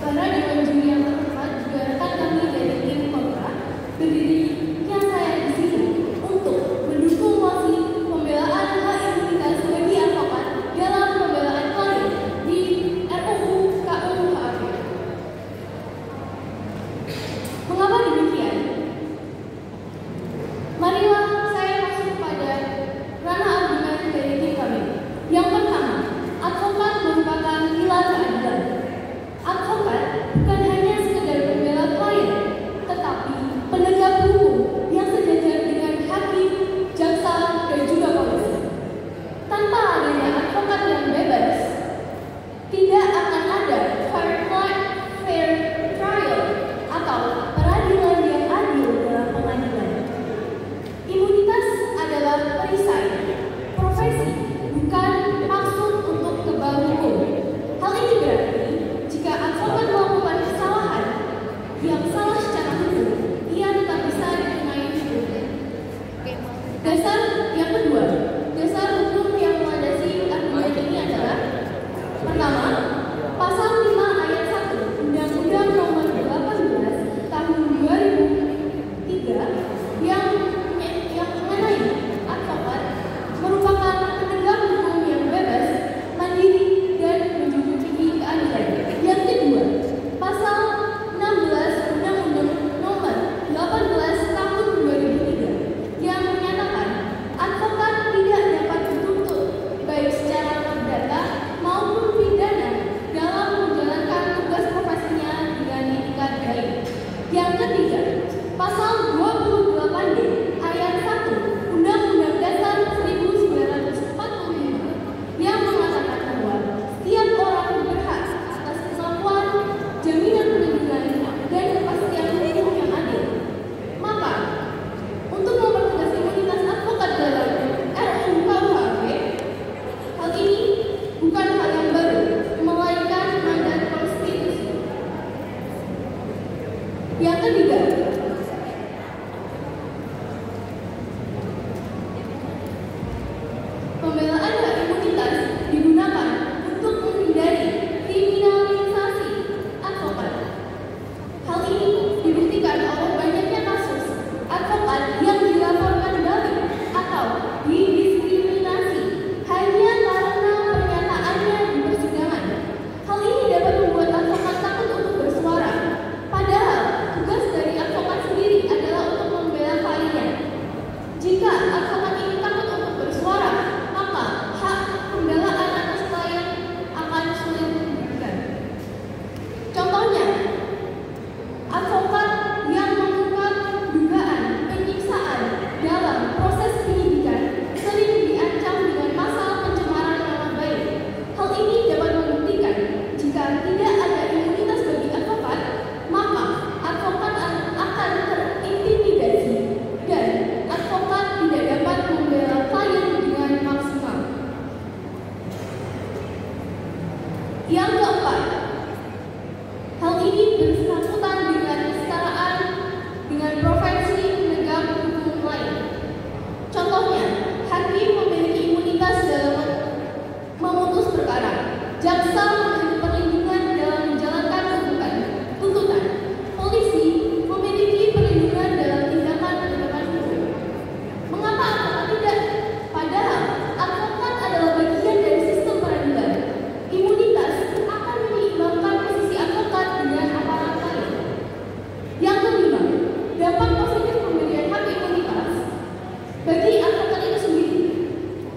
Para dewan juri yang terhormat juga rekan kami dari tim Kontra, berdirinya saya di sini untuk mendukung mosi pembelaan hak imunitas bagi advokat dalam pembelaan klien di RUU KUHP. Mengapa demikian? Marilah saya masuk pada ranah argumen dari tim kami. Yang pertama, advokat merupakan pilar keadilan. Advokat bukan hanya sekedar pembela klien, tetapi penegak hukum yang sejajar dengan hakim, jaksa, dan juga polisi. Tanpa adanya advokat yang bebas, tidak akan ada fair trial atau peradilan yang adil dalam pengadilan. Imunitas adalah perisai, profesi, bukan maksud untuk kebal hukum. Hal ini berarti jika advokat melakukan kesalahan yang salah secara hukum, ia tetap bisa dikenai hukum. Dasar yang kedua, dasar hukum yang melandasi argumen ini adalah: pertama, pasal 5 ayat 1 Undang-Undang Nomor 18 Tahun 2003 yang mengenai advokat merupakan penegak hukum yang bebas, mandiri, dan menjunjung keadilan. Yang kedua, pasal 16 Undang-Undang Nomor 18 Tahun 2003 yang menyatakan advokat tidak dapat dituntut baik secara perdata maupun pidana dalam menjalankan tugas profesinya dengan itikat baik. Yang ketiga, pasal 28D ayat 1 Undang-Undang Dasar 1945 yang mengatakan bahwa setiap orang berhak atas kemampuan, jaminan perlindungan, dan kepastian hukum yang adil. Maka, untuk mempertegas imunitas advokat dalam RUU KUHP, hal ini bukan hal yang baru, melainkan mandat konstitusi. Yang ketiga, pembelaan hak imunitas digunakan untuk menghindari kriminalisasi advokat. Hal ini dibuktikan oleh banyaknya kasus advokat yang dilaporkan balik atau didiskriminasi hanya karena pernyataannya di persidangan. Hal ini dapat membuat advokat takut untuk bersuara, padahal tugas dari advokat sendiri adalah untuk membela kliennya. Jika advokat ini takut untuk bersuara, maka hak pembelaan atas klien akan sulit diberikan. Contohnya, advokat yang mengungkap dugaan penyiksaan dalam proses penyidikan sering diancam dengan pasal pencemaran nama baik. Hal ini dapat membuktikan jika tidak ada imunitas bagi advokat, maka advokat akan terintimidasi dan advokat tidak dapat membela klien dengan maksimal. Yang keempat, hal ini bersangkutan dengan kesetaraan dengan profesi penegak hukum lain. Contohnya, hakim memiliki imunitas dalam memutus perkara, jaksa memiliki perlindungan dalam menjalankan tuntutan, polisi memiliki perlindungan dalam tindakan penegakan hukum. Mengapa advokat tidak? Padahal advokat adalah bagian dari sistem peradilan. Imunitas akan menyeimbangkan posisi advokat dengan aparat lain. Yang kelima, dampak positif pemberian hak imunitas bagi advokat itu sendiri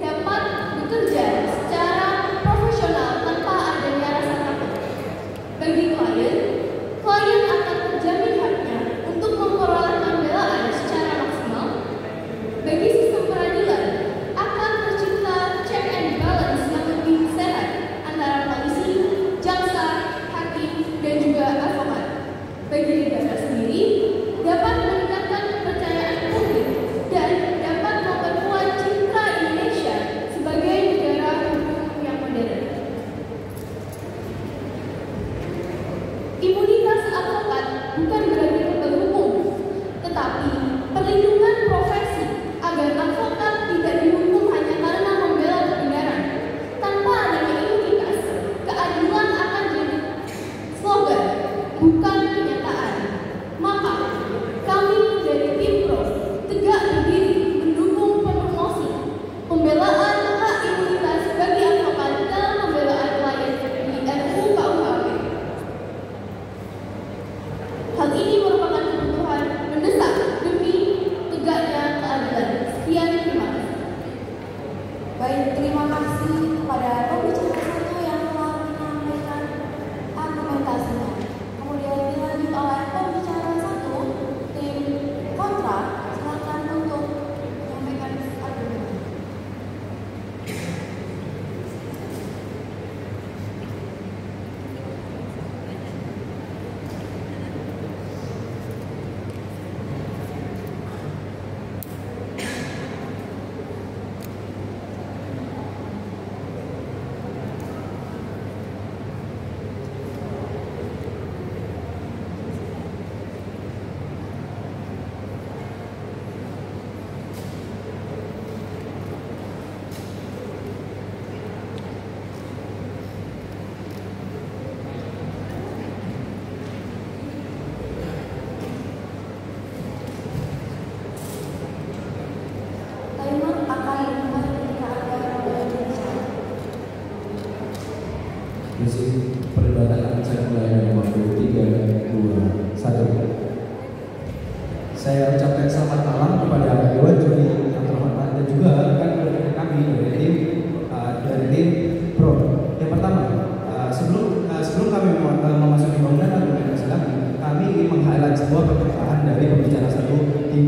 dapat bekerja secara profesional tanpa adanya rasa takut. Bagi klien akan terjamin haknya untuk memperoleh pembelaan secara maksimal. Bagi sistem peradilan akan tercipta check and balance yang lebih sehat antara polisi, jaksa, hakim, dan juga advokat. Bagi negara sendiri dapat meningkatkan kepercayaan publik dan dapat memperkuat citra Indonesia sebagai negara hukum yang modern. Imunitas advokat bukan berarti kebal hukum, tetapi perlindungan profesi agar advokat tidak dihukum hanya karena membela kebenaran. Tanpa adanya imunitas, keadilan akan jadi slogan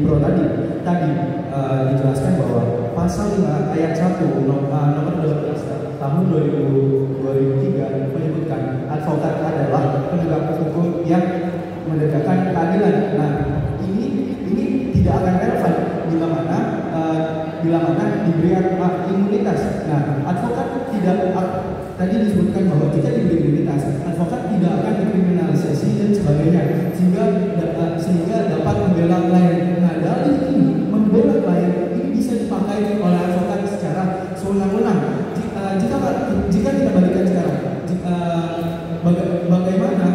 Pro tadi dijelaskan bahwa pasal 5 ayat 1 nomor 12 tahun 2003 menyebutkan advokat adalah penegak hukum yang menegakkan keadilan. Nah, ini tidak akan relevan bila mana diberi imunitas. Nah, advokat tidak tadi disebutkan bahwa jika diberi imunitas, advokat tidak akan dikriminalisasi dan sebagainya, sehingga dapat membela klien. Nah, dalih ini membela klien ini bisa dipakai oleh advokat secara sewenang-wenang. Jika kita balikan sekarang, bagaimana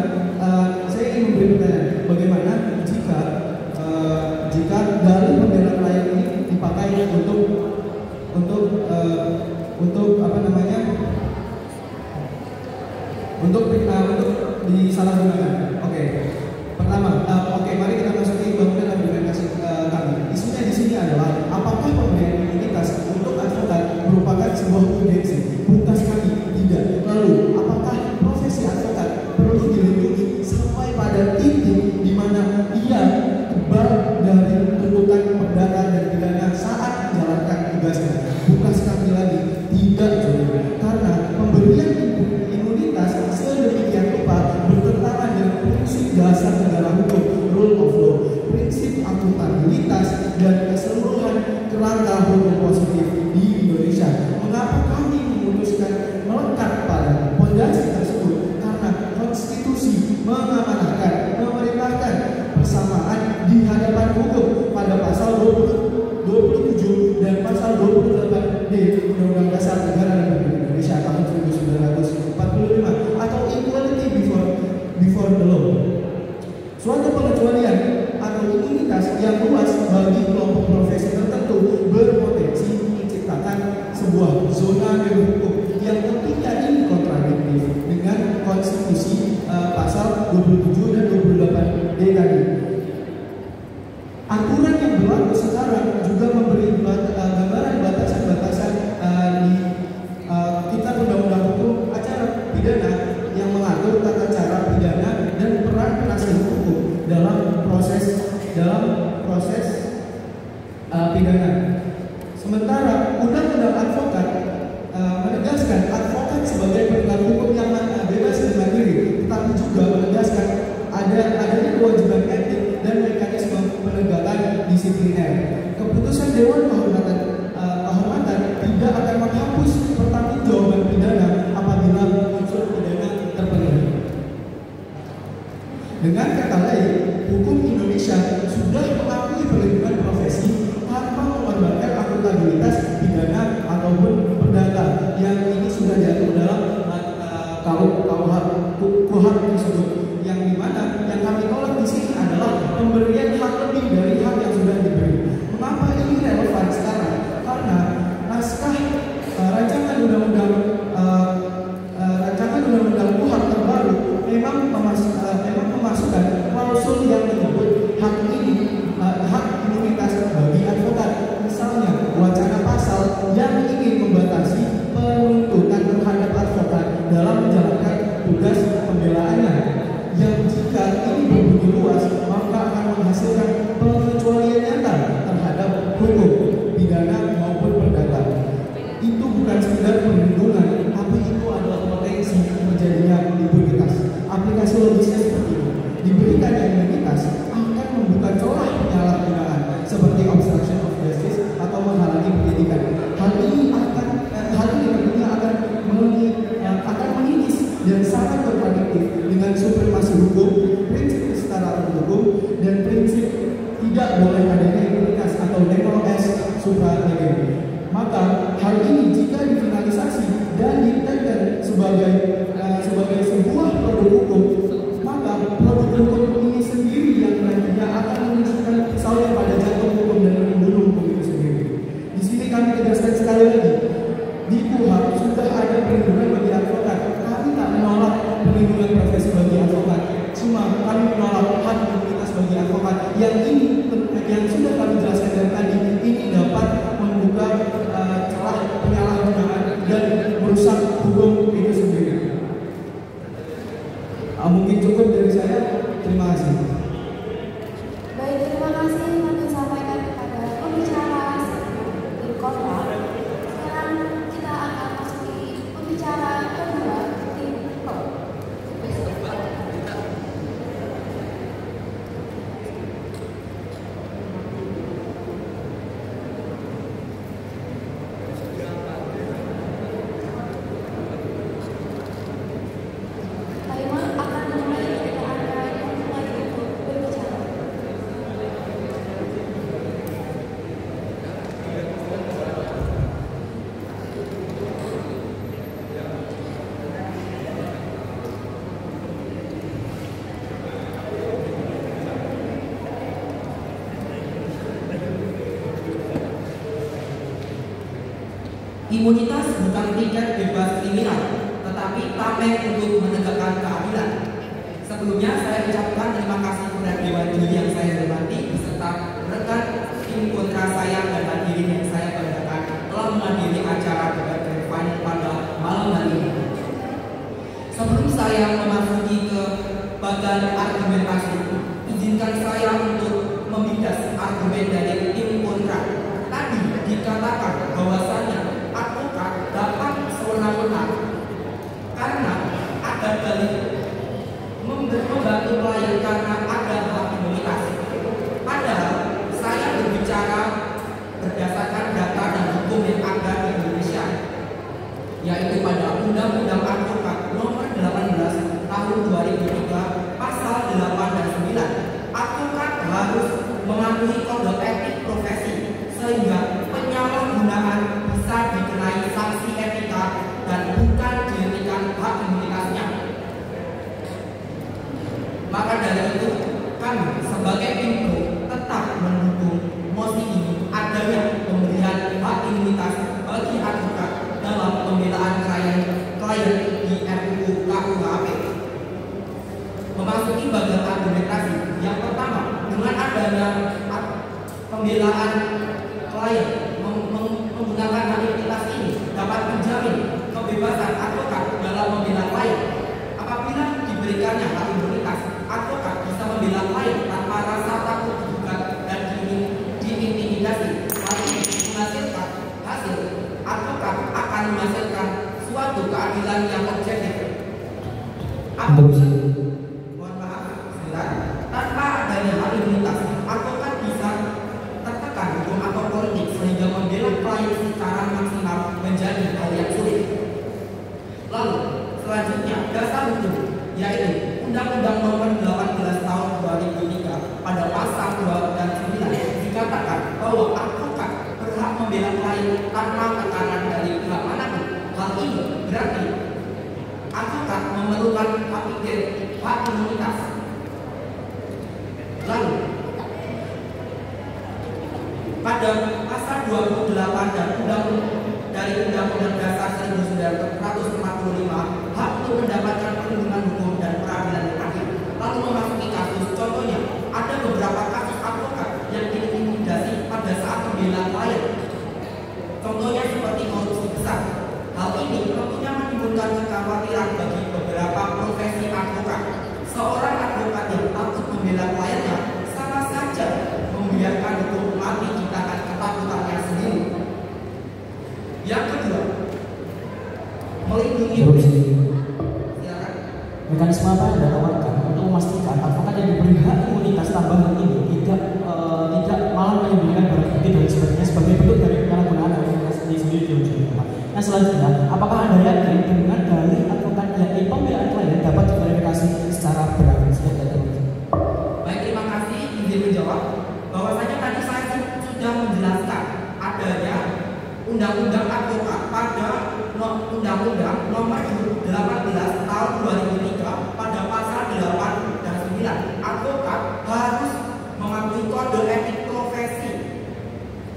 saya ingin memberi pertanyaan, bagaimana jika dalih membela klien ini dipakai untuk disalahgunakan? Oke. Pertama, mari kita masuki bangunan argumentasi kami. Isunya di sini adalah apakah pemberian imunitas untuk advokat merupakan sebuah urgensi? Pungkas kami tidak. Lalu, apakah profesi advokat perlu dilindungi sampai pada titik di mana ia kebal dari tuntutan perdata dan pidana saat menjalankan tugasnya? Pungkas kami lagi tidak, juga. Karena pemberian imunitas sedemikian rupa bertentangan dengan prinsip dasar negara hukum, rule of law, prinsip akuntabilitas dan keseluruhan kerangka hukum positif di Indonesia. Mengapa kami memutuskan melekat pada fondasi tersebut? Karena konstitusi mengamanahkan, memerintahkan persamaan di hadapan hukum pada pasal 27 dan pasal 28D Undang-Undang Dasar Negara Republik Indonesia tahun 1945 atau equality before the law. Suatu pengecualian atau imunitas yang luas bagi kelompok profesi tertentu berpotensi menciptakan sebuah zona hukum yang tentunya ini kontradiktif dengan konstitusi pasal 27 dan 28D tadi. Aturan yang berlaku sekarang juga memberi gambaran batasan-batasan di Kitab Undang-Undang Hukum Acara Pidana yang mengatur tata cara pidana dan peran penasihat hukum dalam proses pidana. Sementara Undang-Undang Advokat menegaskan advokat sebagai penegak hukum yang bebas dan mandiri, tetapi juga menegaskan adanya kewajiban etik dan mekanisme penegakan disipliner. Keputusan Dewan Kehormatan tidak akan menghapus pertanggungjawaban pidana apabila unsur pidana terpenuhi. Dengan kata lain, hukum Indonesia sudah mengakui perlindungan profesi tanpa mengorbankan akuntabilitas pidana ataupun perdata yang ini sudah diatur dalam KUHP tersebut. Yang dimana yang kami tolak di sini adalah pemberian hak lebih dari hak yang sudah diberi. Mengapa ini relevan sekarang? Karena naskah rancangan undang-undang KUHP terbaru memang memasukkan klausul yang menyebut hak imunitas bagi advokat. Misalnya wacana pasal yang ingin membatasi penuntutan terhadap advokat dalam menjalankan tugas pembelaannya, yang jika ini berbunyi luas maka akan menghasilkan pengecualian nyata terhadap hukum pidana maupun perdata. Itu bukan sekedar perlindungan, tapi itu adalah potensi terjadinya impunitas. Aplikasi logisnya seperti ini. Diberikannya imunitas akan membuka celah penyalahgunaan seperti obstruction of justice atau menghalangi penyidikan. Hal ini tentunya akan mengikis dan sangat kontradiktif dengan supremasi hukum, prinsip kesetaraan hukum, dan prinsip tidak boleh adanya imunitas atau nemo es supra lege. Maka hal ini jika difinalisasi dan diteken sebagai sebuah produk hukum, maka produk hukum ini sendiri yang nantinya akan menunjukkan kesalahan pada jantung hukum dan membunuh hukum itu sendiri. Di sini kami tegaskan sekali lagi, di KUHP sudah ada perlindungan bagi advokat. Kami tak menolak perlindungan profesi bagi advokat, cuma kami menolak hak imunitas bagi advokat yang sudah kami jelaskan dari tadi. Ini dapat membuka celah penyalahgunaan dan merusak hukum itu sendiri. Mungkin cukup dari saya. Terima kasih. Baik, terima kasih kami sampaikan. Imunitas bukan tiket bebas kriminal, tetapi tameng untuk menegakkan keadilan. Sebelumnya saya ucapkan terima kasih kepada Dewan Juri yang saya hormati beserta rekan tim kontra saya dan hadirin yang saya banggakan telah menghadiri acara debat grand final pada malam hari ini. Sebelum saya memasuki ke bagian argumentasi, izinkan saya untuk membidas argumen dari tim kontra. Tadi dikatakan bahwasannya advokat dapat sewenang-wenang karena ada dalil membantu klien karena ada hak imunitas. Padahal saya berbicara berdasarkan data dan hukum yang ada di Indonesia, yaitu pada Undang-Undang Advokat Nomor 18 Tahun 2003 Pasal 8 dan 9. Advokat harus mematuhi kode etik profesi sehingga penyalahgunaan bisa dikenai sanksi etika dan bukan dihentikan hak imunitasnya. Maka dari itu kami sebagai tim pro tetap mendukung mosi ini adanya pemberian hak imunitas bagi advokat dalam pembelaan klien di RUU KUHP. Memasuki bagian argumentasi, yang pertama, dengan adanya pembelaan klien menggunakan hak imunitas ini dapat menjamin kebebasan advokat dalam membela klien. Apabila diberikannya hak imunitas, advokat bisa membela klien tanpa rasa takut digugat dan diintimidasi. Lalu menghasilkan hasil, advokat akan menghasilkan suatu keadilan yang objektif. Mohon maaf, tanpa adanya hak imunitas, advokat bisa tertekan hukum atau politik sehingga membela klien secara maksimal menjadi hal yang sulit. Lalu selanjutnya dasar hukum, yaitu Undang-Undang Nomor 18 Tahun 2003 pada pasal 2 dan 9 dikatakan bahwa advokat berhak membela klien tanpa tekanan dari pihak manapun. Hal ini berarti advokat memerlukan hak imunitas. Lalu pada pasal 28 dan dari Undang-Undang Dasar 1945 hak untuk mendapatkan perlindungan hukum dan peradilan yang adil. Lalu memasuki kasus, contohnya ada beberapa kasus advokat yang diintimidasi pada saat membela klien. Contohnya seperti korupsi besar. Hal ini tentunya menimbulkan kekhawatiran bagi beberapa profesi advokat. Seorang advokat yang takut membela kliennya sama saja membiarkan hukum mati ciptakan ketakutannya sendiri. Yang kedua, melindungi mekanisme apa yang Anda tawarkan untuk memastikan advokat yang diberi hak imunitas tambahan ini tidak malah menimbulkan barang bukti dan sebagainya sebagai bentuk dari penyalahgunaan hak imunitas ini sendiri di ujung. Nah selanjutnya, apakah Anda yakin dengan dalil advokat yakni pembelaan klien dapat diverifikasi secara benar? Baik, terima kasih. Izin menjawab bahwasanya tadi saya sudah menjelaskan adanya Undang-Undang Advokat pada Undang-Undang Nomor 18 Tahun 2003 pada pasal 8 dan 9. Advokat harus mematuhi kode etik profesi.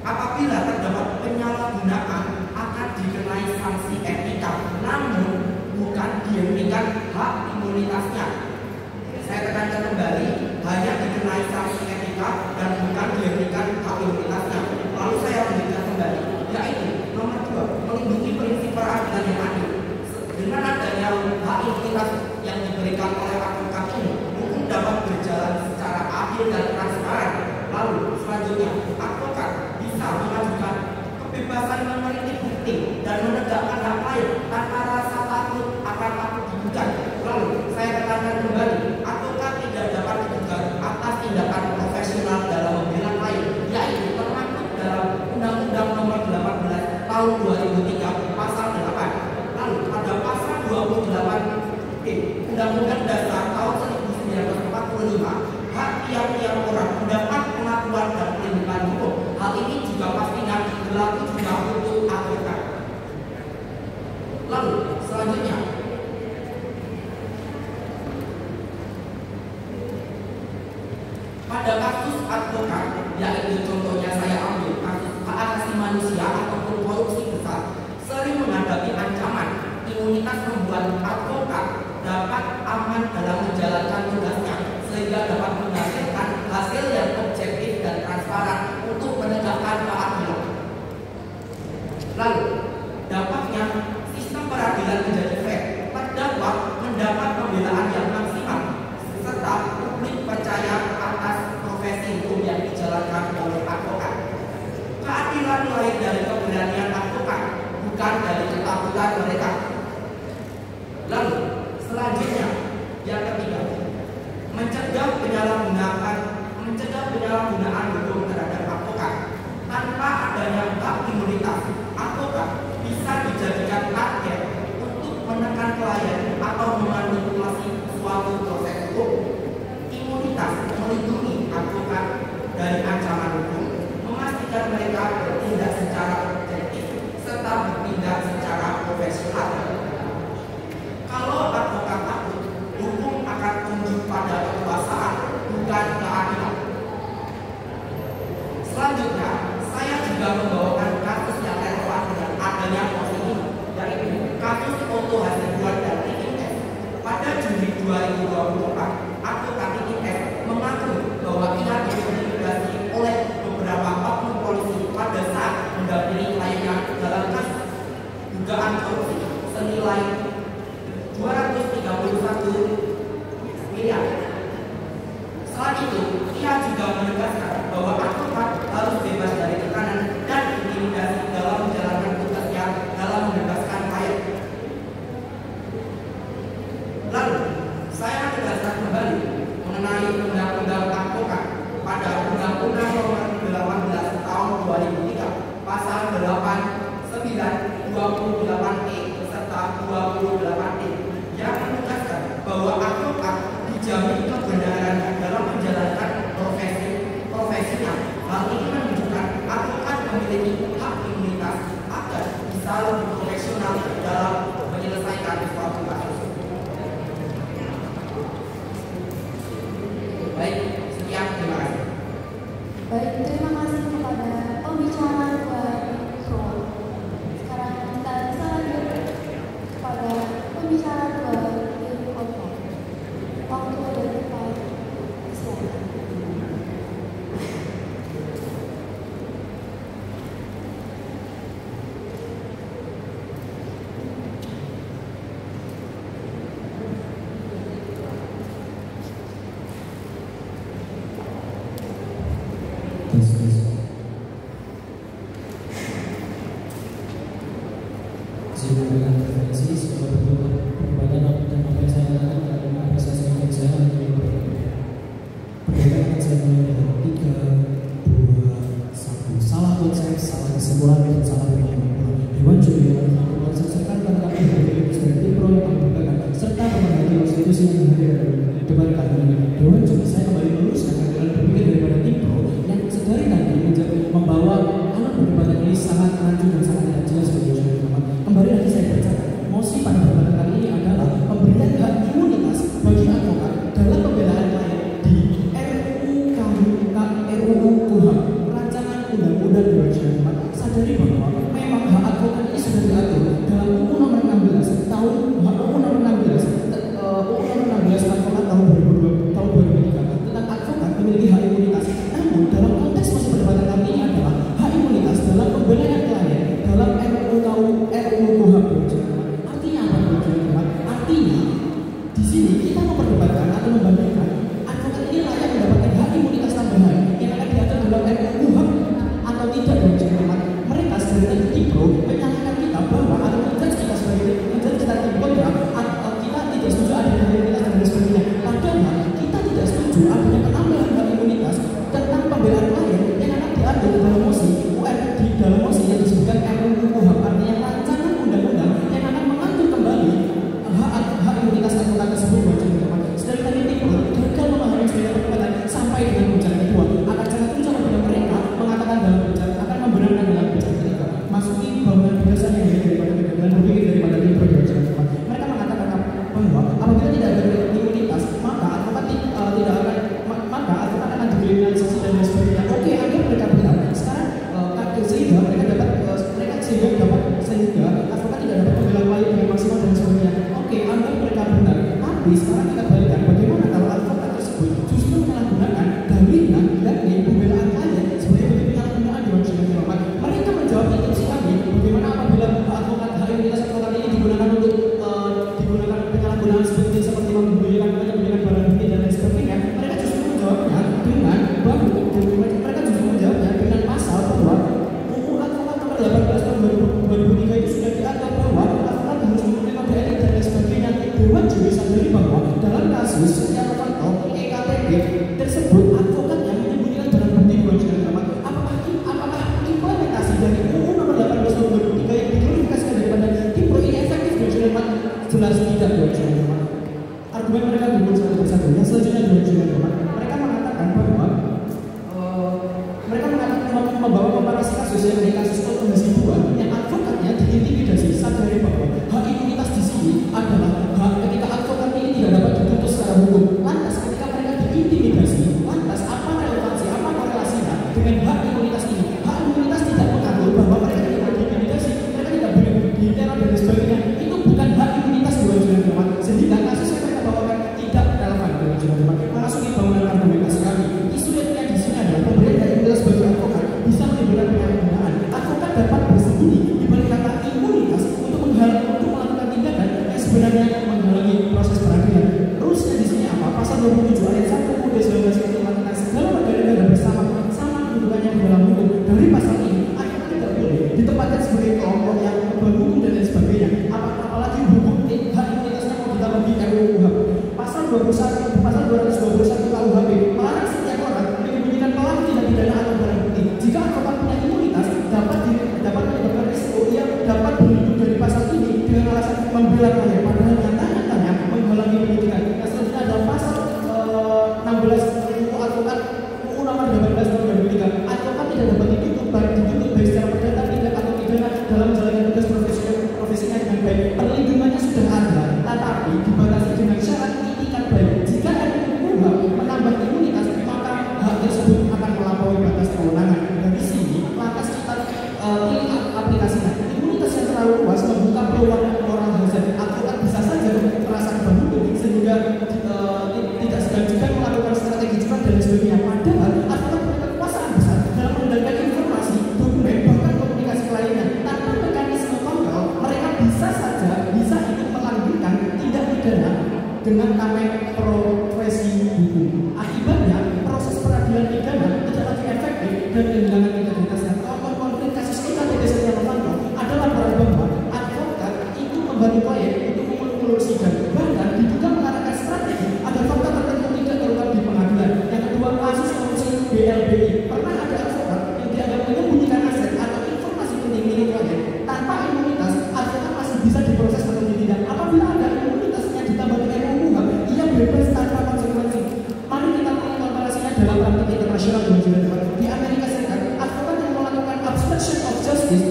Apabila terdapat penyalahgunaan akan dikenai sanksi etika, namun bukan dihentikan hak imunitasnya. Saya tekankan kembali, hanya dikenai sanksi etika dan bukan dihentikan hak imunitasnya. Lalu saya lanjutkan kembali, yaitu nomor 2, melindungi prinsip peradilan yang adil. Dengan adanya hak imunitas yang diberikan oleh advokat ini, hukum dapat berjalan secara adil dan transparan. Lalu selanjutnya, advokat bisa mengajukan kebebasan meneliti bukti dan menegakkan hak lain tanpa rasa takut akan takut digugat. Lalu saya katakan kembali, advokat tidak dapat digugat atas tindakan profesional dalam membela klien, yaitu termaktub dalam Undang-Undang Nomor 18 Tahun 2003 Pasal 8. Lalu pada Pasal 28 Undang-Undang Dasar Tahun 1945, hak tiap-tiap orang mendapat pengakuan dan perlindungan hukum. Hal ini juga pastinya berlaku juga untuk advokat. Lalu selanjutnya, pada kasus advokat, yaitu contohnya saya ambil kasus hak asasi manusia ataupun korupsi besar, sering menghadapi ancaman. Imunitas membuat advokat dapat aman dalam menjalankan tugasnya sehingga dapat menghasilkan hasil yang objektif dan transparan untuk menegakkan keadilan. Lalu, dampaknya sistem peradilan menjadi fair, terdakwa mendapat pembelaan yang maksimal, serta publik percaya atas profesi hukum yang dijalankan oleh advokat. Keadilan lahir dari keberanian advokat, bukan dari ketakutan mereka. Lalu, selanjutnya, yang ketiga, mencegah penyalahgunaan hukum terhadap advokat. Tanpa adanya hak imunitas, advokat bisa dijadikan target untuk menekan klien atau memanipulasi suatu proses hukum. Imunitas melindungi advokat dari ancaman hukum, memastikan mereka bertindak secara objektif serta bertindak secara profesional. Kalau advokat takut, hukum akan tunduk pada kekuasaan, bukan keadilan. Selanjutnya, saya juga membawakan kasus yang relevan dengan adanya posisi ini, yaitu kasus Otto Hasibuan dan Titin S. Pada Juli 2024, advokat Titin S mengaku bahwa ia diintimidasi oleh beberapa oknum polisi pada saat mendampingi kliennya dalam kasus dugaan korupsi senilai 231 miliar. Selain itu, ia juga menegaskan bahwa advokat harus bebas dari tekanan dan intimidasi dalam menjalankan tugasnya dalam membebaskan klien. Lalu, saya menegaskan kembali mengenai undang-undang advokat pada Undang-Undang Nomor 18 Tahun 2003, Pasal 8, 9, 28E serta 28D yang menegaskan bahwa advokat dijamin kebenaran dalam menjalankan profesinya hukum satu persatu. Yang selanjutnya adalah ujian teman. Mereka mengatakan bahwa mereka mengatakan membawa komparasi kasus yang dari kasus Otomasi 2 yang advokatnya diintimidasi sadari bahwa hak imunitas di sini adalah hak ketika advokat ini tidak dapat dituntut secara hukum. Lantas ketika mereka diintimidasi, lantas apa relevansi, apa korelasinya dengan hak imunitas ini? Hak imunitas tidak mengatur bahwa mereka tidak diintimidasi, mereka tidak boleh diteror dan sebagainya. Itu bukan hak imunitas di wajiban teman. Sehingga kasus yang mereka bawakan tidak relevan di wajiban teman. Memasuki bangunan argumentasi kami. Isu yang di sini adalah pemberian hak imunitas bagi advokat bisa menimbulkan penyalahgunaan. Advokat dapat bersembunyi di balik kata imunitas untuk melakukan tindakan yang sebenarnya menghalangi proses peradilan. Terusnya di sini apa? Pasal 27 ayat 1 UUD 1945 tentang segala warga negara bersama kedudukannya di dalam hukum. Dari pasal ini, advokat tidak boleh ditempatkan sebagai kelompok yang membuat hukum dan lain sebagainya. Apalagi hukum hak imunitasnya mau ditambah di RUU KUHP. Pasal 221 KUHP melarang setiap orang menyembunyikan pelaku tindak pidana atau barang bukti. Jika advokat punya imunitas, dapat menyebabkan risiko ia dapat berlindung dari pasal ini dengan alasan membela klien, padahal nyata-nyatanya menghalangi penyidikan. Yang selanjutnya adalah pasal 16 UU Advokat UU nomor 18 tahun 2003. Advokat tidak dapat dituntut baik secara perdata tidak atau pidana dalam menjalankan tugas profesinya dengan baik. Perlindungannya sudah ada, tetapi dibatasi dengan syarat itikat baik. Jika RUU menambah imunitas, maka hak tersebut akan melampaui batas kewenangan. Dari sini, lantas kita pilih aplikasinya. Imunitas yang terlalu luas membuka peluang moral hazard. Advokat bisa saja merasa berhukum sehingga tidak segan-segan melakukan strategi curang dan sebagainya. Padahal advokat punya kekuasaan besar dalam mengendalikan informasi, dokumen, bahkan komunikasi lainnya. Tanpa mekanisme kontrol, mereka bisa ikut melanggengkan tindak pidana dengan nama profesi hukum. Akibatnya, proses peradilan pidana tidak lagi efektif dan kehilangan integritasnya. Konflik kasus iktp Setia Novanto adalah bahwa advokat itu membantu klien untuk mengulur sidang, bahkan diduga mengarahkan strategi agar fakta tertentu tidak terungkap di pengadilan. Yang kedua, kasus korupsi BLBI. Pernah ada advokat yang dianggap menyembunyikan aset atau informasi penting milik klien. Tanpa imunitas, advokat masih bisa diproses atau tidak. Apabila ada imunitasnya ditambah dengan RUU, ia bebas tanpa konsekuensi. Mari kita lihat komparasinya dalam praktik internasional dan juga di Amerika Serikat. Advokat yang melakukan obstruction of justice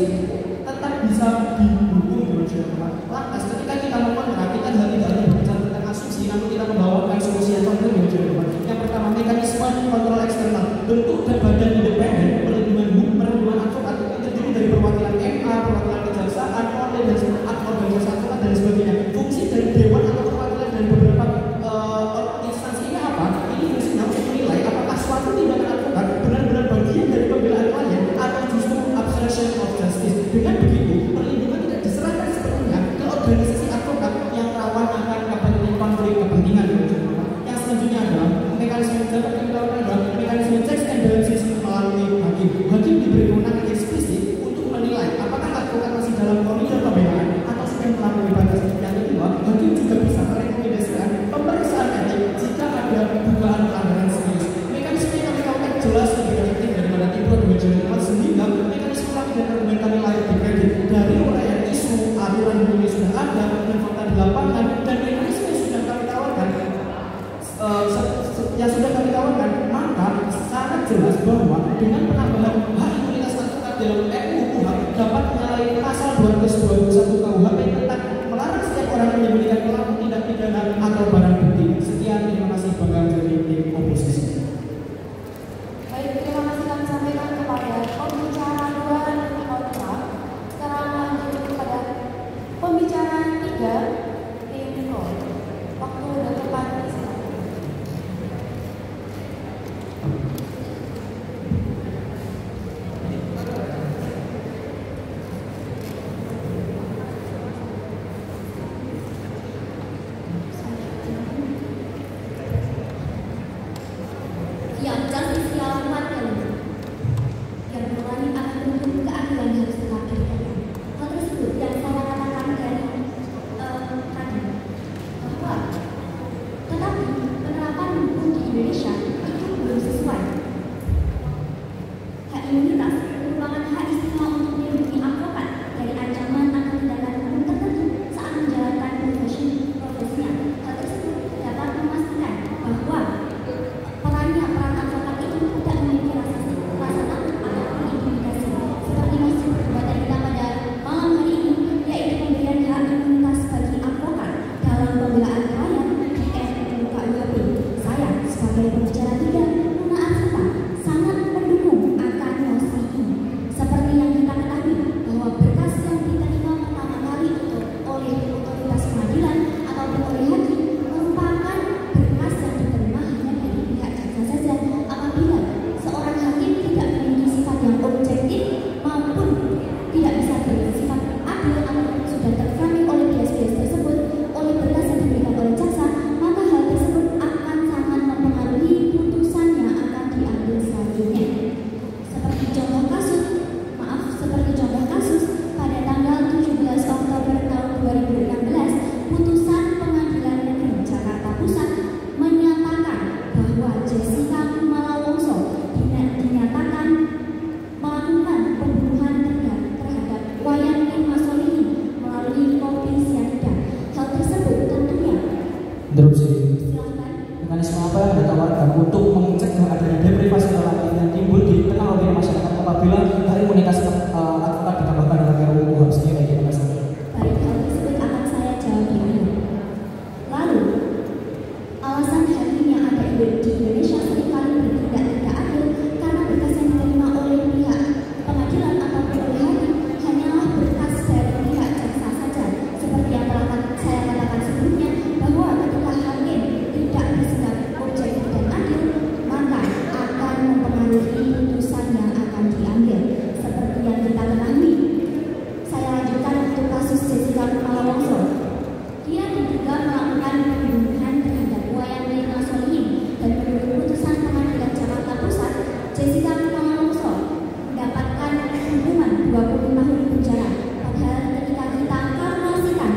tetap bisa dihukum di wajiban teman. Lantas ketika kita mengontrak, kita tidak hanya berbicara tentang asumsi, namun kita membawakan solusi yang konkret di wajiban teman. Yang pertama, mekanisme kontrol eksternal. Bentuk dan badan independen perlindungan advokat itu terdiri dari perwakilan MA, perwakilan kejaksaan, online dan organisasi advokat dan sebagainya. Fungsi dari dewan atau perwakilan dari beberapa instansi ini apa? Ini fungsinya untuk menilai apakah suatu tindakan advokat benar-benar bagian dari pembelaan klien atau justru obstruction of justice. Dengan begitu, perlindungan tidak diserahkan sepenuhnya ke organisasi advokat yang rawan akan konflik kepentingan. Yang selanjutnya adalah mekanisme checks and balances melalui hakim. Hakim diberi kewenangan eksplisit untuk menilai apakah advokat masih dalam koridor pembelaan atau sudah melampaui batas. Yang kedua, hakim juga bisa merekomendasikan pemeriksaan etik jika ada dugaan pelanggaran serius. Mekanisme yang kami lakukan jelas lebih efektif daripada tim wajiban sehingga mekanisme lagi dan argumen kami layak dikredit. Dari uraian isu, aturan hukum yang sudah ada dan fakta di lapangan dan mekanisme yang sudah kami tawarkan, maka sangat jelas bahwa dengan penambahan hak imunitas advokat dalam RUU KUHP dapat menyalahi pasal 221 KUHP tentang melarang setiap orang menyembunyikan pelaku tindak pidana atau barang bukti. Sekian, terima kasih Bapak dari tim oposisi. Baik, terima kasih kami sampaikan kepada pembicara 2 kontra. Sekarang lanjut kepada pembicara 3 tim pro. Waktu sudah tepat. Dapat Mekanisme apa yang Anda tawarkan untuk mencegah adanya deprivasi relatif yang timbul di tengah opini masyarakat apabila hak imunitas advokat ditambahkan dalam RUU KUHP sendiri? Terima kasih. Baik, hal tersebut akan saya jawab di akhir. Lalu, alasan hakim yang ada di Indonesia seringkali bertindak tidak adil karena berkas yang diterima oleh pihak pengadilan ataupun oleh hakim hanyalah berkas dari pihak jaksa saja. Seperti yang telah saya katakan sebelumnya, bahwa ketika hakim tidak bersikap objektif dan adil, maka akan mempengaruhi putusan yang akan diambil. Seperti yang kita ketahui, saya lanjutkan untuk kasus Jessica Kumala Wongso. Dia diduga melakukan pembunuhan terhadap Wayan Mirna Solihin, dan menurut putusan Pengadilan Jakarta Pusat, Jessica Kumala Wongso mendapatkan hukuman 20 tahun penjara. Padahal ketika kita kalkulasikan,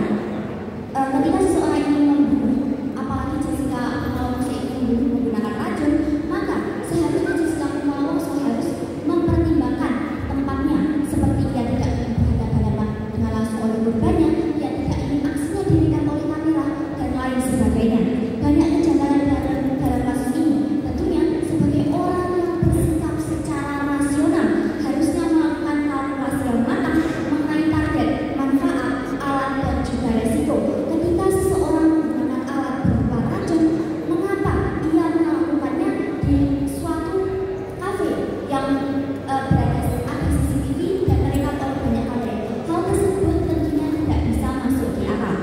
ketika seseorang ingin membunuh, apalagi Jessica Kumala Wongso ingin membunuh menggunakan racun, maka seharusnya Jessica Kumala Wongso harus mempertimbangkan tempatnya, seperti ia tidak ingin berhadapan dengan langsung oleh korbannya, ia tidak ingin aksinya direkam oleh kamera, dan lain sebagainya. Banyak kejanggalan dalam kasus ini. Tentunya sebagai orang yang bersikap secara rasional harusnya melakukan kalkulasi yang matang mengenai target, manfaat, alat, dan juga resiko. Ketika seseorang menggunakan alat berupa racun, mengapa ia melakukannya di suatu kafe yang berada CCTV dan terekam oleh banyak kamera? Hal tersebut tentunya tidak bisa masuk di akal.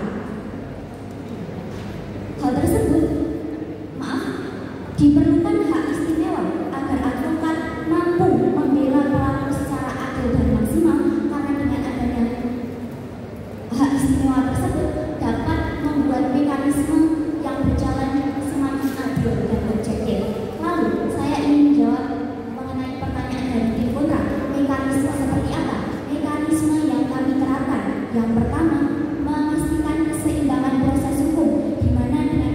Hal tersebut, diperlukan hak istimewa agar advokat mampu membela pelaku secara adil dan maksimal, karena dengan adanya hak istimewa tersebut dapat membuat mekanisme yang berjalan semakin adil dan objektif. Lalu, saya ingin menjawab mengenai pertanyaan dari tim kontra. Mekanisme seperti apa? Mekanisme yang kami terapkan. Yang pertama, memastikan keseimbangan proses hukum, di mana dengan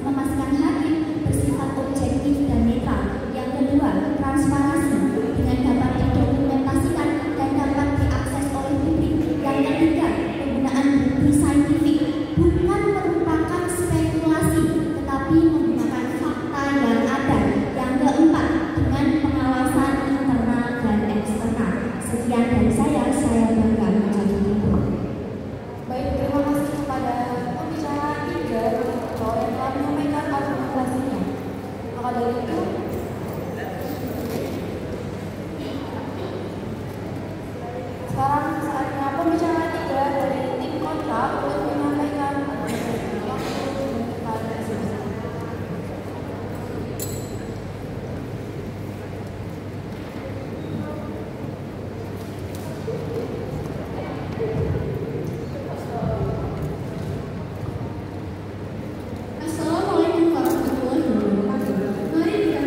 memastikan hakim bersifat objektif dan netral. Yang kedua, transparansi dengan dapat didokumentasikan dan dapat diakses oleh publik. Yang ketiga, penggunaan bukti saintifik, bukan merupakan spekulasi, tetapi menggunakan fakta yang ada. Yang keempat, dengan pengawasan internal dan eksternal. Sekian dari saya bangga menjadi ibu. Baik, terima kasih kepada pembicara 3 yang telah menyampaikan argumentasinya. Maka dari itu, sekarang saatnya pembicara 3 dari tim kontra untuk menyampaikan argumentasinya. Assalamualaikum warahmatullahi wabarakatuh. Mari kita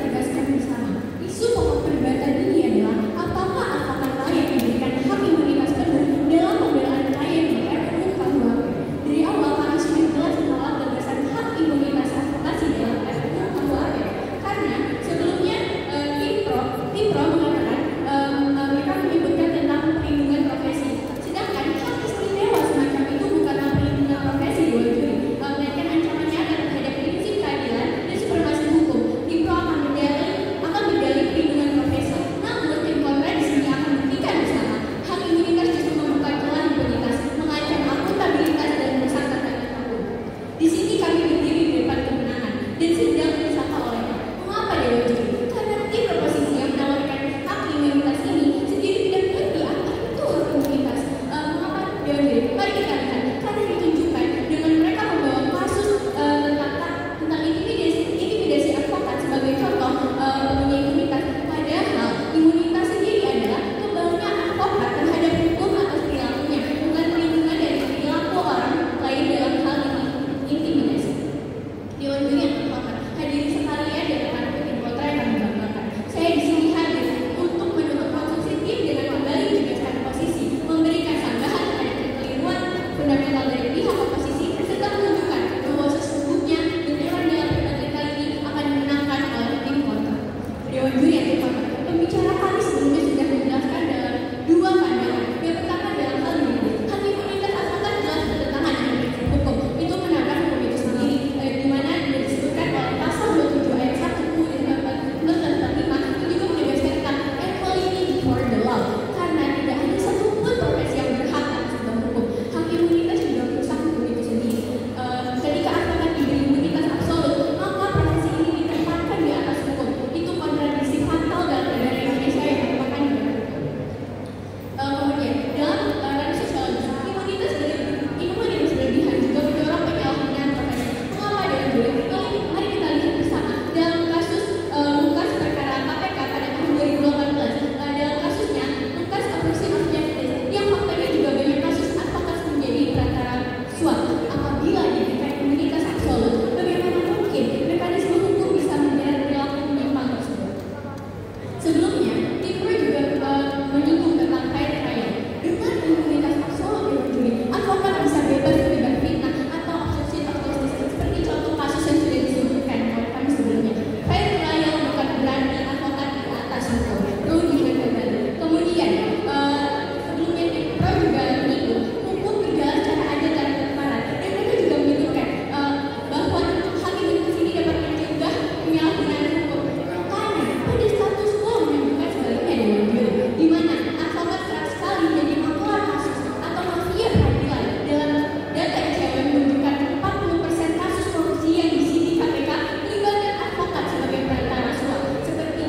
penyalahgunaan hukum. Makanya pada status quo menunjukkan sebaliknya Dewan Juri, di mana advokat kerap sekali menjadi maklar kasus atau mafia peradilan. Dalam data ICW menunjukkan 40% kasus korupsi yang disidik KPK melibatkan advokat sebagai perantara suap. Seperti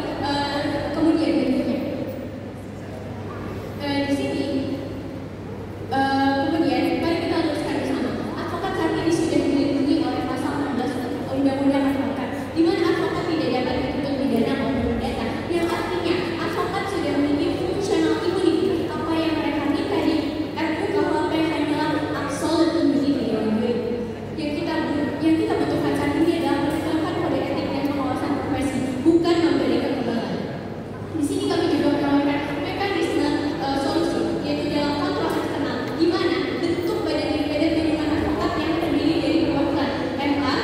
kemudian berikutnya. Di sini kemudian mari kita luruskan bersama. Advokat saat ini sudah dilindungi oleh pasal 16 Undang-Undang Advokat, di mana advokat tidak dapat dituntut pidana maupun perdata, yang artinya advokat sudah memiliki fungsional immunity. Apa yang mereka minta di RUU hanyalah absolute immunity yang kita butuhkan saat ini adalah menegakkan kode etik dan pengawasan profesi, bukan memberi kekebalan. Di sini kami juga menawarkan mekanisme solusi, yaitu dalam kontrol eksternal, di mana bentuk badan perlindungan advokat yang terdiri dari perwakilan MA,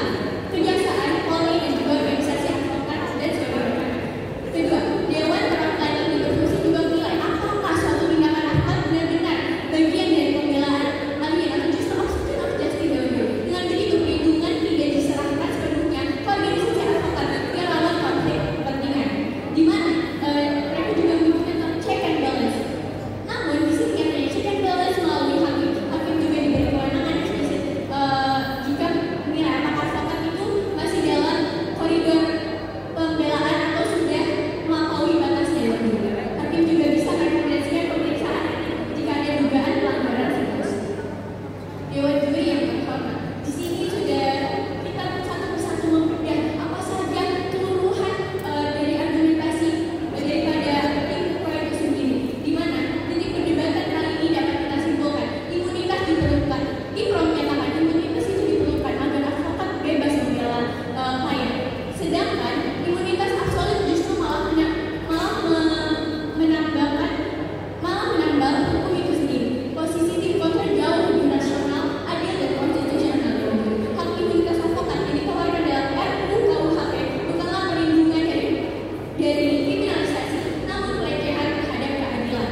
Kejaksaan, Polri, dan juga organisasi advokat dan sebagainya. Kedua, Dewan Perwakilan ini berfungsi juga menilai apakah suatu tindakan advokat benar-benar bagian dari pembelaan alien atau justru obstruction of justice. Dengan begitu, perlindungan tidak diserahkan sepenuhnya ke organisasi advokat yang rawan konflik kepentingan, di mana mereka juga membutuhkan check and balance. Namun di sini katanya check and balance melalui hakim. Hakim juga diberi kewenangan eksplisit jika menilai apakah advokat itu masih dalam koridor pembelaan atau sudah melampaui batas dewan juri. Hakim juga bisa merekomendasikan pemeriksaan jika ada dugaan pelanggaran serius. Dewan juri yang terhormat, di sini sudah kita satu persatu membedah apa saja keseluruhan dari argumentasi daripada tim proyek itu sendiri, di mana titik perdebatan kali ini dapat kita simpulkan imunitas diperlukan. Tim pro menyatakan imunitas itu diperlukan agar advokat bebas membela klien, sedangkan imunitas absolut justru malah menambah hukum itu sendiri. Posisi tim kontra jauh lebih rasional, adil, dan konstitusional. Hak imunitas advokat yang ditawarkan dalam RUU-KUHP bukanlah perlindungan dari kriminalisasi, namun pelecehan terhadap keadilan.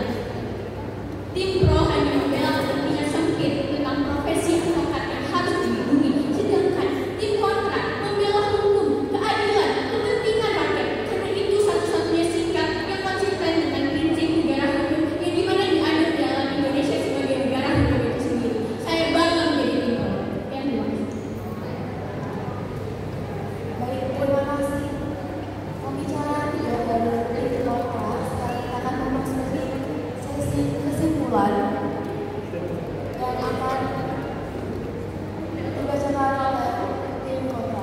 Tim pro hanya membela kepentingan sempit tentang profesi advokat yang harus dilindungi, sedangkan tim kontra membela hukum, keadilan, kepentingan rakyat, karena itu satu-satunya sikap yang konsisten dengan prinsip negara hukum yang dimana dianut dalam Indonesia sebagai negara hukum itu sendiri. Saya bangga menjadi tim pro. Terima kasih. Baik, terima kasih. Pembicaraan tidak dari tim kontra, sekarang kita akan memasuki sesi kesimpulan dan akan dibacakan oleh tim kontra.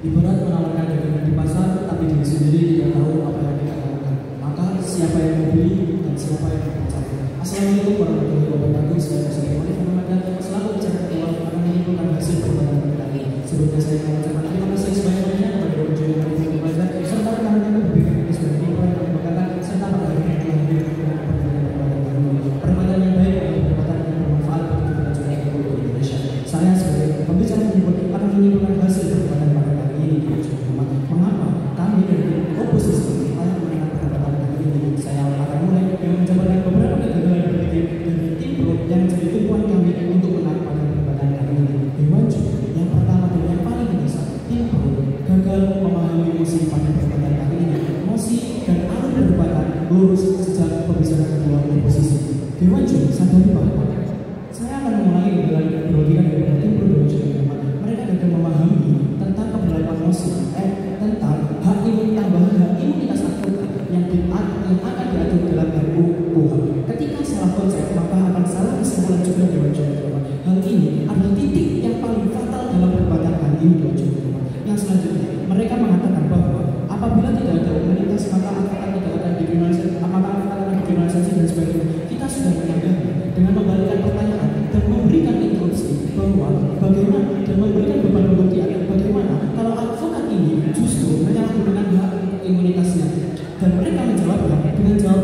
Ibarat menawarkan dagangan di pasar, tapi diri sendiri tidak tahu apa yang kita lakukan. Maka siapa yang membeli dan siapa yang mencari. Assalamualaikum warahmatullahi wabarakatuh. Saya Muhammad Muhammad, selaku bicara ketua akan menyimpulkan hasil pertemuan kita ini. Sebelumnya saya mengucapkan terima kasih sebanyak-banyaknya kepada Dewan Juri Manifest Pelajar serta rekan-rekan berbicara di sebuah tim yang membanggakan serta para yang telah hadir dengan pertempatan yang baik dan pertempatan yang bermanfaat bagi kita juga di Indonesia. Saya sebagai pembicara penyebut akan menyimpulkan hasil pertemuan pada kali ini. Mengapa kami dari oposisi layak mendengar perdebatan kali ini? Saya akan mulai dengan menjabarkan beberapa kegagalan berpikir dari tim pro yang menjadi tumpuan kami untuk menang pada perdebatan kali ini. Dewan Juri yang pertama dan yang paling mendasar, tim pro gagal memahami emosi pada perdebatan kali ini. Emosi dan alur perdebatan lurus sejak pembicaraan kedua oposisi. Dewan Juri sadari bahwa saya akan mengulangi dengan berlogika dari tim pro Dewan Juri. Mereka gagal memahami tentang keberlanjutan emosi, tentang hak imunitas advokat yang akan diatur dalam RUU KUHP. Ketika salah konsep, maka akan salah kesimpulan juga Dewan Juri. Hal ini adalah titik yang paling fatal dalam perdebatan kali ini Dewan Juri. Yang selanjutnya, mereka mengatakan bahwa apabila tidak ada imunitas maka advokat tidak akan dikriminalisasi dan sebagainya. Kita sudah menanyakan dengan membalikkan pertanyaan dan memberikan instruksi bahwa bagaimana dan memberikan beban pembuktian bagaimana kalau advokat ini justru menyalahgunakan hak imunitasnya, dan mereka menjawabnya dengan jawaban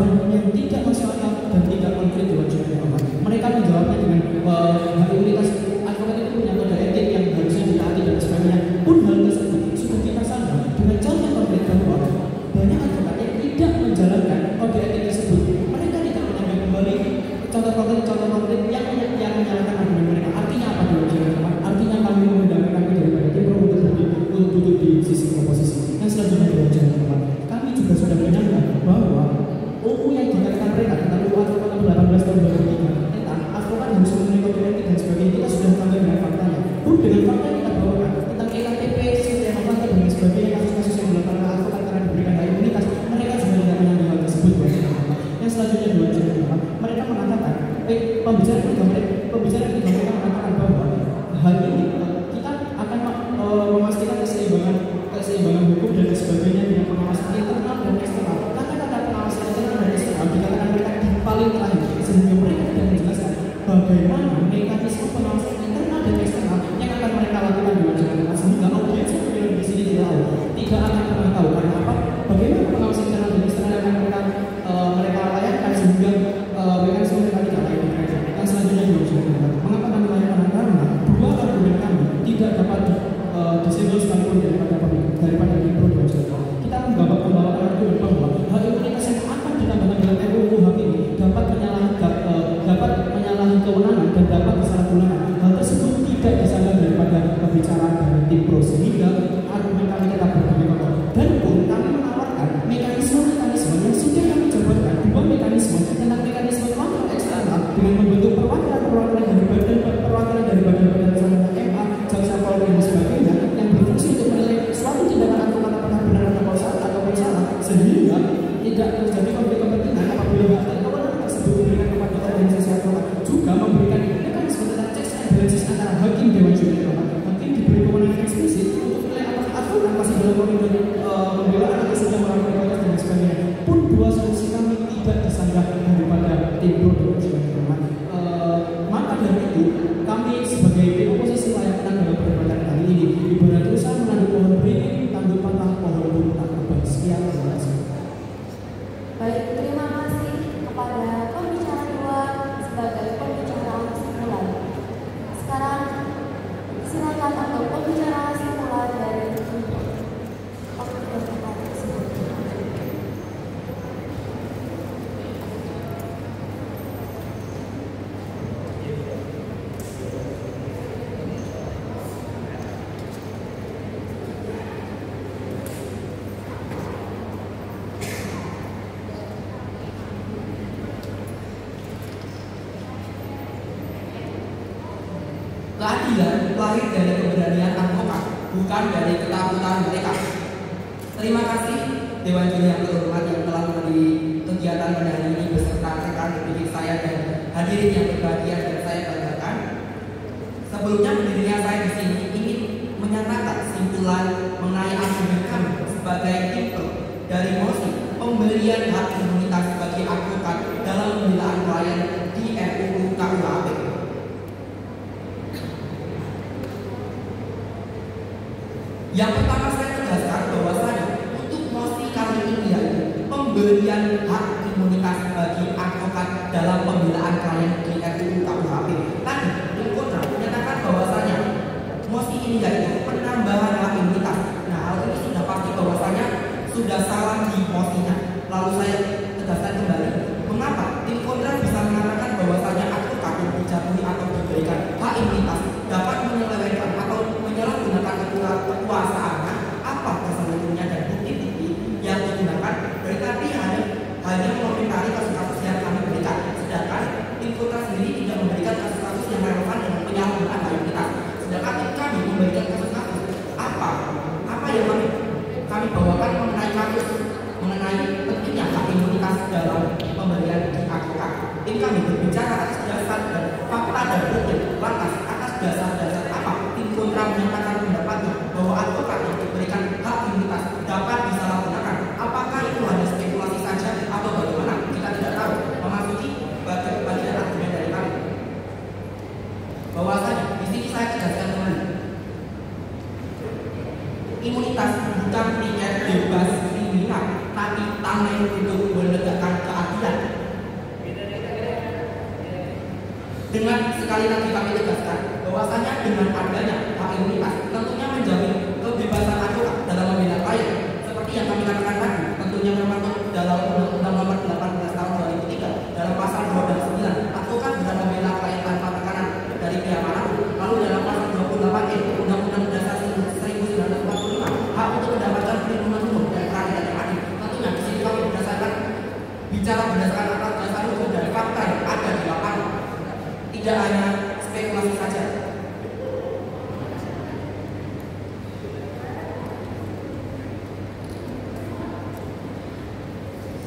pembicaraan ketiga mereka mengatakan bahwa hal ini kita akan memastikan keseimbangan hukum dan sebagainya dengan pengawasan internal dan eksternal. Kata-kata pengawasan internal dan eksternal dikatakan mereka di paling terakhir, sehingga mereka tidak menjelaskan bagaimana mekanisme pengawasan internal dan eksternal yang akan mereka lakukan di wajah sehingga audiens yang di sini tidak akan pernah tahu karena apa? Bagaimana pengawasan internal dan eksternal yang akan mereka layangkan sehingga mekanisme mereka tidak layak dikerjakan. Yang selanjutnya mengapa kami layakan karena dua argumen kami tidak dapat disebut sekalipun daripada diproduksi. Kita membawa argumen bahwa hak imunitas yang akan ditambahkan dalam RUU HAM ini dapat menyalahi kewenangan dan dapat disalahgunakan. Hal tersebut tidak disangka daripada pembicaraan dari tim pro sehingga argumen kami tetap berbeda. Dan pun kami menawarkan mekanisme yang sudah kami jabarkan, dua mekanisme tentang mekanisme kontrol eksternal dengan membentuk perwakilan dari badan-badan usaha MA, jaksa Polri dan sebagainya yang berfungsi untuk menilai suatu tindakan advokat apakah benar atau salah sehingga tidak terjadi konflik kepentingan apabila kewenangan tersebut diberikan kepada organisasi advokat, juga memberikan mekanisme tentang checks and balances antara hakim dewan juri hakim diberi kewenangan eksplisit untuk menilai apakah advokat masih dalam koridor pembelaan atau sudah melakukan protes dan sebagainya. Pun dua solusi kami tidak disanggah daripada tim produksi. Maka dari itu kami sebagai tim oposisi layak menang dalam perdebatan kali ini. Ibarat usaha menanduk pohon beringin, tanduk patah pohon pun tak berubah. Sekian, terima kasih. Baik, terima kasih kepada pembicara dua sebagai pembicara simpulan. Sekarang silakan untuk pembicara simpulan dari keadilan lahir dari keberanian advokat, bukan dari ketakutan mereka. Terima kasih Dewan Juri yang terhormat yang telah menghadiri kegiatan pada hari ini beserta rekan berpikir saya dan hadirin yang berbahagia dan saya banggakan. Sebelumnya berdirinya saya di sini ingin menyatakan simpulan mengenai argumen kami sebagai tim dari mosi pemberian hak imunitas bagi advokat dalam pembelaan klien di RUU KUHP. Yang pertama saya tegaskan bahwasanya untuk mosi kali ini yaitu pemberian hak imunitas bagi advokat dalam pembelaan klien di RUU KUHP. Tadi tim kontra menyatakan bahwasanya mosi ini yaitu penambahan hak imunitas. Nah, hal ini sudah pasti bahwasanya sudah salah di mosinya. Lalu saya tegaskan kembali, mengapa tim kontra bisa mengatakan bahwasanya advokat yang dijatuhi atau diberikan hak imunitas dapat menyelewengkan atau menyalahgunakan kekuasaannya, apa dasar hukumnya dan bukti-bukti yang digunakan. Dari tadi hanya mengomentari kasus-kasus yang kami berikan, sedangkan tim kontra sendiri tidak memberikan kasus-kasus yang relevan dengan penyalahgunaan hak imunitas. Sedangkan kami memberikan kasus-kasus apa yang kami bawakan mengenai kasus mengenai pentingnya hak imunitas dalam pemberian advokat. Tim kami berbicara atas dasar dan fakta dan bukti. Lantas atas dasar-dasar apa tim kontra menyatakan pendapatnya bahwa advokat yang diberikan hak imunitas dapat disalahgunakan? Apakah itu hanya spekulasi saja atau bagaimana? Kita tidak tahu. Memasuki bagian argumen dari kami. Bahwasanya di sini saya tegaskan kembali. Imunitas bukan tiket bebas kriminal, tapi tameng untuk menegakkan keadilan. Dengan sekali lagi kami tegaskan bahwasanya dengan adanya hak imunitas tentunya menjamin kebebasan advokat dalam membela klien. Seperti yang kami katakan tadi, tentunya mengatur dalam Undang-Undang Nomor 18 Tahun 2003 dalam pasal 2 dan 9, advokat bisa membela klien tanpa tekanan dari pihak manapun. Lalu dalam pasal 28 Undang-Undang Dasar 1945, hak untuk mendapatkan perlindungan hukum dan peradilan yang adil. Tentunya di sini kami bicara berdasarkan atas dasar hukum dan fakta yang ada di lapangan, tidak hanya spekulasi saja.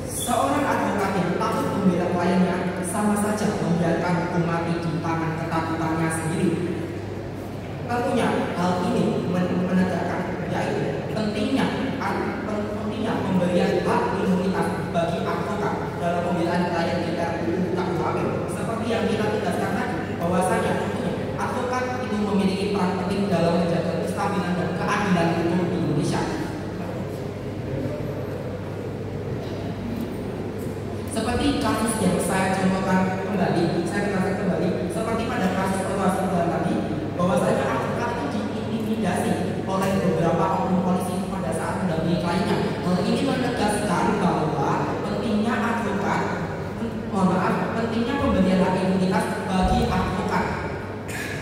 Seorang advokat yang takut membela kliennya sama saja membiarkan menegakkan hukum mati di tangan ketakutannya sendiri. Tentunya hal ini menegakkan yaitu pentingnya pemberian hak imunitas bagi advokat dalam pembelaan klien di RUU KUHP. Seperti yang kita tegaskan tadi, bahwasanya tentunya advokat itu memiliki peran penting dalam menjaga kestabilan dan keadilan hukum di Indonesia. Seperti kasus yang saya contohkan kembali, seperti pada kasus operasi bulan tadi, bahwasanya advokat itu diintimidasi oleh beberapa oknum polisi pada saat mendampingi kliennya. Hal ini menegaskan bahwa pentingnya pentingnya pemberian hak imunitas bagi advokat.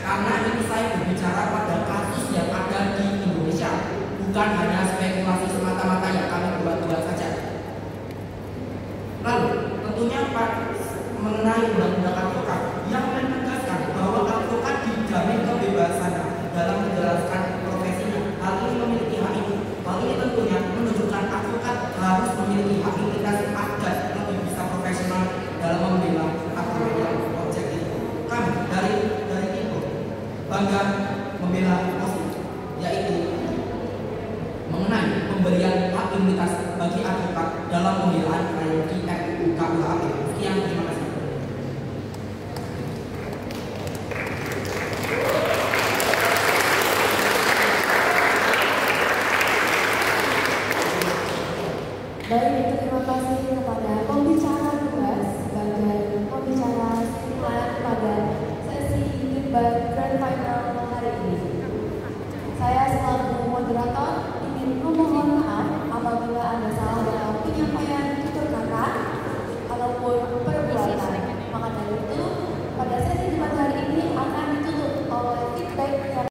Karena ini saya berbicara pada kasus yang ada di Indonesia, bukan hanya spekulasi semata-mata yang kami buat-buat saja. Lalu tentunya mengenai undang-undang advokat yang menegaskan bahwa advokat dijamin kebebasannya dalam menjelaskan profesinya. Hal ini memiliki hak ini. Hal ini tentunya menunjukkan advokat harus memiliki hak imunitas agar lebih bisa profesional dalam membela argumen yang objektif. Kami dari tim bangga membela posisi, yaitu mengenai pemberian hak imunitas bagi advokat dalam pembelaan klien di RUU KUHP. Sekian, terima kasih. Baik, terima kasih kepada pembicara 2 sebagai pembicara simpulan pada sesi debat Grand Final hari ini. Saya selaku moderator ingin memohon